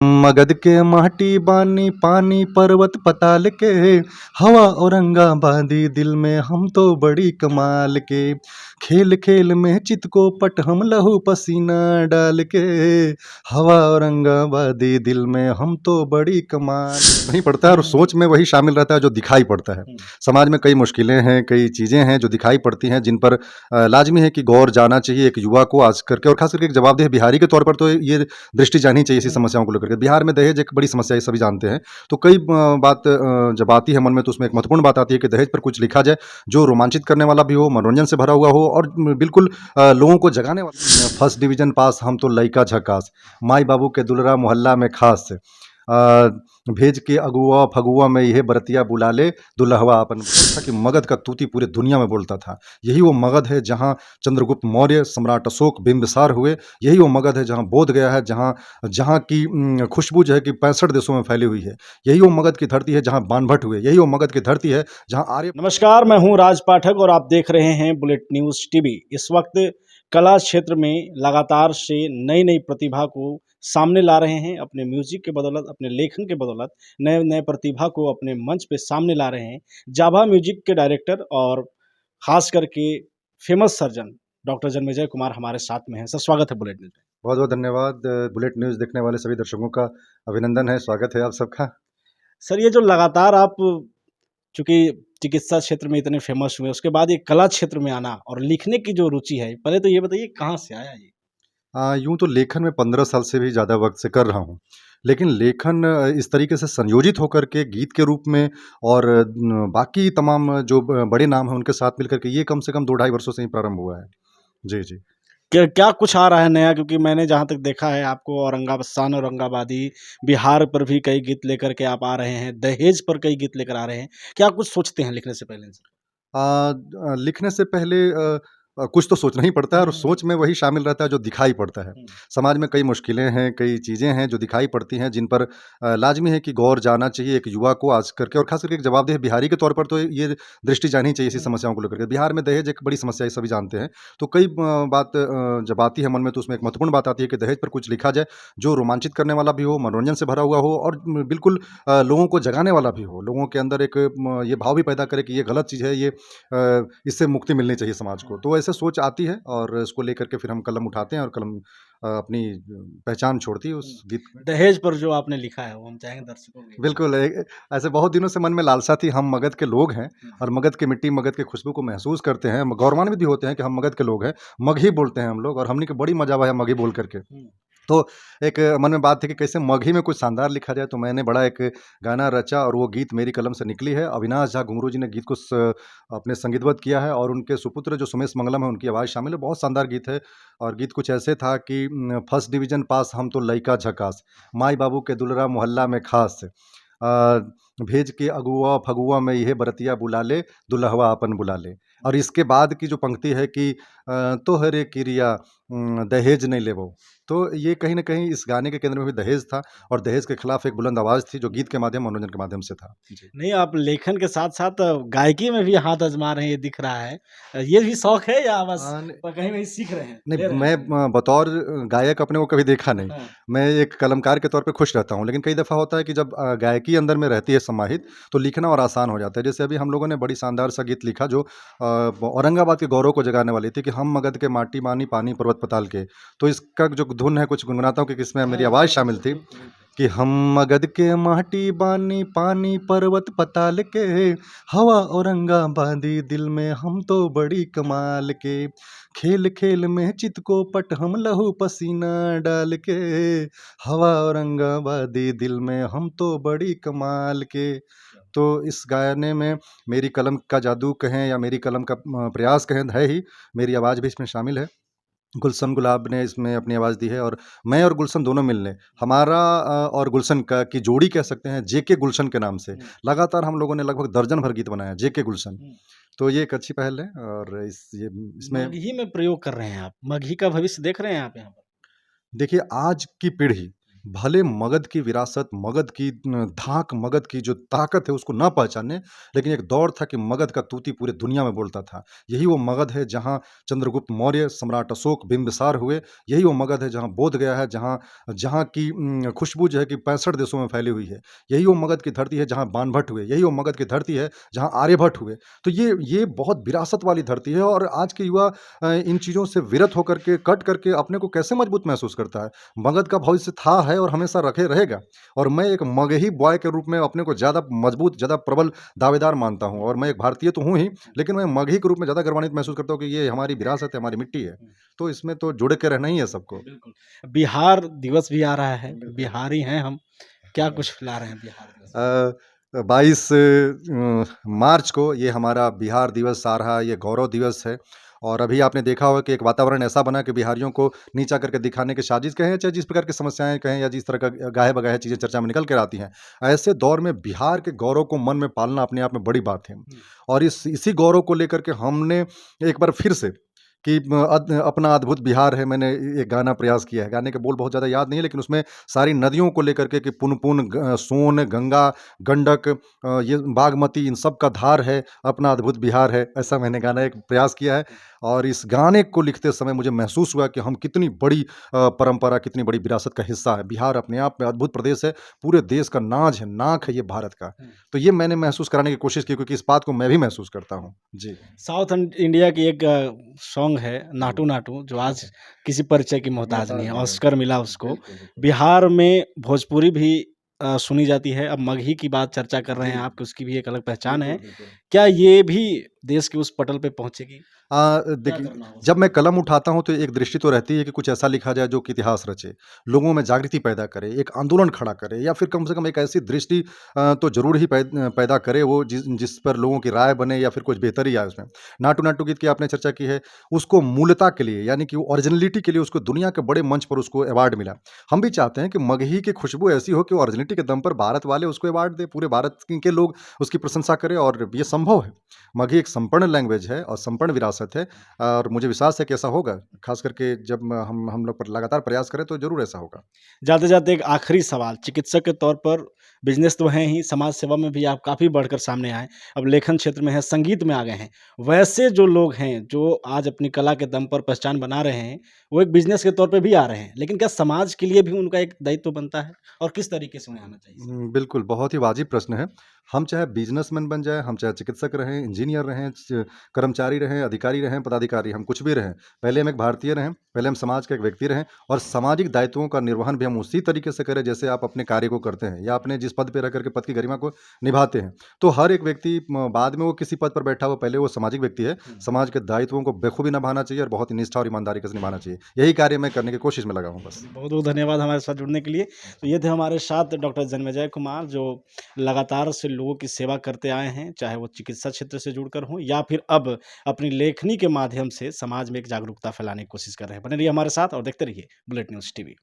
मगध के माटी बानी पानी पर्वत पताल के हवा औरंगाबादी दिल में हम तो बड़ी कमाल के खेल खेल में चित को पट हम लहू पसीना डाल के हवा औरंगाबादी दिल में हम तो बड़ी कमाल नहीं पड़ता है और सोच में वही शामिल रहता है जो दिखाई पड़ता है। समाज में कई मुश्किलें हैं, कई चीज़ें हैं जो दिखाई पड़ती हैं जिन पर लाजमी है कि गौर जाना चाहिए एक युवा को आज करके, और खास करके एक जवाबदेह बिहारी के तौर पर तो ये दृष्टि जानी चाहिए इसी समस्याओं को लेकर के। बिहार में दहेज एक बड़ी समस्या है, सभी जानते हैं। तो कई बात जब आती है मन में तो उसमें एक महत्वपूर्ण बात आती है कि दहेज पर कुछ लिखा जाए जो रोमांचित करने वाला भी हो, मनोरंजन से भरा हुआ हो और बिल्कुल लोगों को जगाने वाला। फर्स्ट डिवीजन पास हम तो लइका झकास, माई बाबू के दुलरा मोहल्ला में खास, भेज के अगुआ फगुआ में यह बरतिया बुला ले दुल्हवा अपन। था कि मगध का तूती पूरे दुनिया में बोलता था। यही वो मगध है जहाँ चंद्रगुप्त मौर्य, सम्राट अशोक, बिंबिसार हुए। यही वो मगध है जहाँ बोध गया है, जहाँ जहाँ की खुशबू जो है कि 65 देशों में फैली हुई है। यही वो मगध की धरती है जहाँ बाणभट्ट हुए। यही वो मगध की धरती है जहाँ आर्य। नमस्कार, मैं हूं राज पाठक और आप देख रहे हैं बुलेट न्यूज़ टीवी। इस वक्त कला क्षेत्र में लगातार से नई नई प्रतिभा को सामने ला रहे हैं। अपने म्यूजिक के बदौलत, अपने लेखन के बदौलत नए नए प्रतिभा को अपने मंच पे सामने ला रहे हैं। जाभा म्यूजिक के डायरेक्टर और खास करके famous surgeon doctor Janmejay Kumar हमारे साथ में हैं। सर, स्वागत है बुलेट न्यूज़ में। बहुत बहुत धन्यवाद। बुलेट न्यूज़ देखने वाले सभी दर्शकों का अभिनंदन है, स्वागत है आप सबका। सर, ये जो लगातार आप चूँकि चिकित्सा क्षेत्र में इतने फेमस हुए, उसके बाद ये कला क्षेत्र में आना और लिखने की जो रुचि है, पहले तो ये बताइए कहाँ से आया ये? यूँ तो लेखन में 15 साल से भी ज़्यादा वक़्त से कर रहा हूँ। लेकिन लेखन इस तरीके से संयोजित होकर के गीत के रूप में और बाकी तमाम जो बड़े नाम हैं उनके साथ मिलकर के ये कम से कम 2 ढाई वर्षों से ही प्रारंभ हुआ है। जी, जी। क्या क्या कुछ आ रहा है नया? क्योंकि मैंने जहाँ तक देखा है आपको शान औरंगाबादी, बिहार पर भी कई गीत लेकर के आप आ रहे हैं, दहेज पर कई गीत लेकर आ रहे हैं। क्या कुछ सोचते हैं लिखने से पहले? लिखने से पहले कुछ तो सोचना ही पड़ता है और सोच में वही शामिल रहता है जो दिखाई पड़ता है। हुँ। समाज में कई मुश्किलें हैं, कई चीज़ें हैं जो दिखाई पड़ती हैं जिन पर लाज़मी है कि गौर जाना चाहिए एक युवा को आज करके, और ख़ास करके एक जवाबदेह बिहारी के तौर पर तो ये दृष्टि जानी चाहिए इसी समस्याओं को लेकर के। बिहार में दहेज एक बड़ी समस्या है, सभी जानते हैं। तो कई बात जब आती है मन में तो उसमें एक महत्वपूर्ण बात आती है कि दहेज पर कुछ लिखा जाए जो रोमांचित करने वाला भी हो, मनोरंजन से भरा हुआ हो और बिल्कुल लोगों को जगाने वाला भी हो। लोगों के अंदर एक ये भाव भी पैदा करे कि ये गलत चीज़ है, ये इससे मुक्ति मिलनी चाहिए समाज को। तो ऐसे सोच आती है और इसको लेकर के फिर हम कलम उठाते हैं और कलम अपनी पहचान छोड़ती है उस गीत में। दहेज पर जो आपने लिखा है, वो हम चाहेंगे दर्शकों को एक बिल्कुल, ऐसे बहुत दिनों से मन में लालसा थी, हम मगध के लोग हैं हुँ। और मगध की मिट्टी, मगध की खुशबू को महसूस करते हैं। गौरवान्वित भी होते हैं कि हम मगध के लोग हैं। मगही बोलते हैं हम लोग और हमनी के बड़ी मज़ा आया है मगही बोल कर के। हुँ। तो एक मन में बात थी कि कैसे मगही में कुछ शानदार लिखा जाए, तो मैंने बड़ा एक गाना रचा और वो गीत मेरी कलम से निकली है। अविनाश झा घुंघरू जी ने गीत को अपने संगीतबद्ध किया है और उनके सुपुत्र जो सुमेश मंगलम है, उनकी आवाज़ शामिल है। बहुत शानदार गीत है और गीत कुछ ऐसे था कि फर्स्ट डिवीज़न पास हम तो लइका झकास, माई बाबू के दुलरा मोहल्ला में खास, भेज के अगुआ फगुआ में यह बरतिया बुला ले, दुल्हवा अपन बुला ले। और इसके बाद की जो पंक्ति है कि तोहरे किरिया दहेज नहीं लेबो। तो ये कहीं न कहीं इस गाने के केंद्र में भी दहेज था और दहेज के खिलाफ एक बुलंद आवाज़ थी जो गीत के माध्यम, मनोरंजन के माध्यम से था। जी। नहीं, आप लेखन के साथ-साथ गायकी में भी हाथ आज़मा रहे हैं, ये दिख रहा है। ये भी शौक है या बस न कहीं वहीं सीख रहे हैं, ले नहीं, रहे मैं हैं? बतौर गायक अपने को कभी देखा नहीं। हाँ। मैं एक कलाकार के तौर पे खुश रहता हूँ, लेकिन कई दफ़ा होता है कि जब गायकी अंदर में रहती है समाहित, तो लिखना और आसान हो जाता है। जैसे अभी हम लोगों ने बड़ी शानदार सा गीत लिखा जो औरंगाबाद के गौरव को जगाने वाली थी कि हम मगध के माटी मानी पानी पर्वत पताल के। तो इसका जो धुन है कुछ गुनगुनाता हूँ क्योंकि इसमें हाँ, मेरी हाँ, आवाज़ शामिल बिल्कुल, थी बिल्कुल, बिल्कुल। कि हम मगध के माटी बानी पानी पर्वत पताल के, हवा औरंगाबादी दिल में हम तो बड़ी कमाल के, खेल खेल में चित को पट हम लहू पसीना डाल के, हवा औरंगाबादी दिल में हम तो बड़ी कमाल के। तो इस गाने में मेरी कलम का जादू कहें या मेरी कलम का प्रयास कहें है ही, मेरी आवाज़ भी इसमें शामिल है। गुलशन गुलाब ने इसमें अपनी आवाज़ दी है और मैं और गुलशन दोनों मिलने हमारा और गुलशन का की जोड़ी कह सकते हैं जेके गुलशन के नाम से। हुँ, लगातार हम लोगों ने लगभग दर्जन भर गीत बनाए हैं, जेके गुलशन। हुँ। तो ये एक अच्छी पहल है और इसमें मगही में प्रयोग कर रहे हैं आप। मगही का भविष्य देख रहे हैं आप यहाँ पर? देखिए आज की पीढ़ी भले मगध की विरासत, मगध की धाक, मगध की जो ताकत है उसको ना पहचाने, लेकिन एक दौर था कि मगध का तूती पूरे दुनिया में बोलता था। यही वो मगध है जहाँ चंद्रगुप्त मौर्य, सम्राट अशोक, बिंबिसार हुए। यही वो मगध है जहाँ बोध गया है, जहाँ जहाँ की खुशबू जो है कि 65 देशों में फैली हुई है। यही वो मगध की धरती है जहाँ बाणभट्ट हुए। यही वो मगध की धरती है जहाँ आर्यभट्ट हुए। तो ये बहुत विरासत वाली धरती है और आज के युवा इन चीज़ों से विरत होकर के, कट करके अपने को कैसे मजबूत महसूस करता है। मगध का भविष्य था, है और हमेशा रखे रहेगा। और मैं एक मगही बॉय के रूप में अपने को ज़्यादा मजबूत, ज़्यादा प्रबल दावेदार मानता हूँ और मैं एक भारतीय तो हूँ ही, लेकिन मैं मगही के रूप में ज़्यादा गर्वान्वित महसूस करता हूँ कि ये हमारी विरासत है, हमारी मिट्टी है। तो इसमें तो जुड़ के रहना ही है सबको। बिल्कुल। बिहार दिवस भी आ रहा है, बिल्कुल। बिहारी हैं हम, क्या कुछ ला रहे हैं बिहार दिवस पे? 22 मार्च को ये हमारा बिहार दिवस आ रहा है, ये गौरव दिवस है और अभी आपने देखा होगा कि एक वातावरण ऐसा बना कि बिहारियों को नीचा करके दिखाने की साजिश कहें, चाहे जिस प्रकार की समस्याएँ कहें या जिस तरह का गाहे-बगाहे चीज़ें चर्चा में निकल कर आती हैं। ऐसे दौर में बिहार के गौरव को मन में पालना अपने आप में बड़ी बात है हुँ। और इसी गौरव को लेकर के हमने एक बार फिर से कि अपना अद्भुत बिहार है, मैंने एक गाना प्रयास किया है। गाने के बोल बहुत ज़्यादा याद नहीं है, लेकिन उसमें सारी नदियों को लेकर के कि पुनपुन, सोन, गंगा, गंडक, ये बागमती, इन सब का धार है, अपना अद्भुत बिहार है। ऐसा मैंने गाना एक प्रयास किया है और इस गाने को लिखते समय मुझे महसूस हुआ कि हम कितनी बड़ी परंपरा, कितनी बड़ी विरासत का हिस्सा है। बिहार अपने आप में अद्भुत प्रदेश है, पूरे देश का नाज है, नाक है ये भारत का। हुँ। तो ये मैंने महसूस कराने की कोशिश की क्योंकि इस बात को मैं भी महसूस करता हूँ। जी। साउथ इंडिया की एक सॉन्ग है नाटू जी। नाटू जो आज किसी परिचय की मोहताज नहीं मोहताज है, नहीं है। ऑस्कर मिला उसको। बिल्कुल, बिल्कुल। बिहार में भोजपुरी भी सुनी जाती है, अब मगही की बात चर्चा कर रहे जी, हैं आप कि उसकी भी एक अलग पहचान बिल्कुल, है। बिल्कुल। क्या ये भी देश के उस पटल पे पहुँचेगी? क्या देखिए, करना होगा जब मैं सरकार कलम उठाता हूँ तो एक दृष्टि तो रहती है कि कुछ ऐसा लिखा जाए जो कि इतिहास रचे, लोगों में जागृति पैदा करे, एक आंदोलन खड़ा करे या फिर कम से कम एक ऐसी दृष्टि तो ज़रूर ही पैदा करे वो जिस पर लोगों की राय बने या फिर कुछ बेहतरी आए उसमें। नाटू नाटू गीत की आपने चर्चा की है, उसको मूलता के लिए यानी कि ओरिजिनलिटी के लिए उसको दुनिया के बड़े मंच पर उसको अवार्ड मिला। हम भी चाहते हैं कि मगही की खुशबू ऐसी हो कि ओरिजिनलिटी के दम पर भारत वाले उसको अवार्ड दें, पूरे भारत के लोग उसकी प्रशंसा करें और ये संभव है। मगही एक संपन्न लैंग्वेज है और संपन्न विरासत है और मुझे विश्वास है कि ऐसा होगा। ख़ास करके जब हम लोग पर लगातार प्रयास करें तो ज़रूर ऐसा होगा। जाते-जाते एक आखिरी सवाल, चिकित्सक के तौर पर बिज़नेस तो हैं ही, समाज सेवा में भी आप काफ़ी बढ़कर सामने आए। अब लेखन क्षेत्र में हैं, संगीत में आ गए हैं। वैसे जो लोग हैं, जो आज अपनी कला के दम पर पहचान बना रहे हैं, वो एक बिज़नेस के तौर पे भी आ रहे हैं। लेकिन क्या समाज के लिए भी उनका एक दायित्व बनता है? और किस तरीके से उन्हें आना चाहिए समाज में? बिल्कुल, बहुत ही वाजिब प्रश्न है। हम चाहे बिज़नेसमैन बन जाएँ, हम चाहे चिकित्सक रहें, इंजीनियर रहें, कर्मचारी रहें, अधिकारी रहें, पदाधिकारी, हम कुछ भी रहें। पहले हम एक भारतीय रहें, पहले हम समाज के एक व्यक्ति रहें और सामाजिक दायित्वों का निर्वहन भी हम उसी तरीके से करें जैसे आप अपने कार्य को करते हैं या अपने जिस पद पे रह कर के पद की गरिमा को निभाते हैं। तो हर एक व्यक्ति बाद में वो किसी पद पर बैठा हो, पहले वो सामाजिक व्यक्ति है। हुँ। समाज के दायित्वों को बखूबी निभाना चाहिए और बहुत ही निष्ठा और ईमानदारी के साथ निभाना चाहिए। यही कार्य मैं करने की कोशिश में लगा हूँ बस। बहुत-बहुत धन्यवाद हमारे साथ जुड़ने के लिए। तो ये थे हमारे साथ डॉक्टर जन्मेजय कुमार जो लगातार से लोगों की सेवा करते आए हैं, चाहे वो चिकित्सा क्षेत्र से जुड़कर हों या फिर अब अपनी लेखनी के माध्यम से समाज में एक जागरूकता फैलाने की कोशिश कर रहे हैं। बने रहिए हमारे साथ और देखते रहिए बुलेट न्यूज़ टीवी।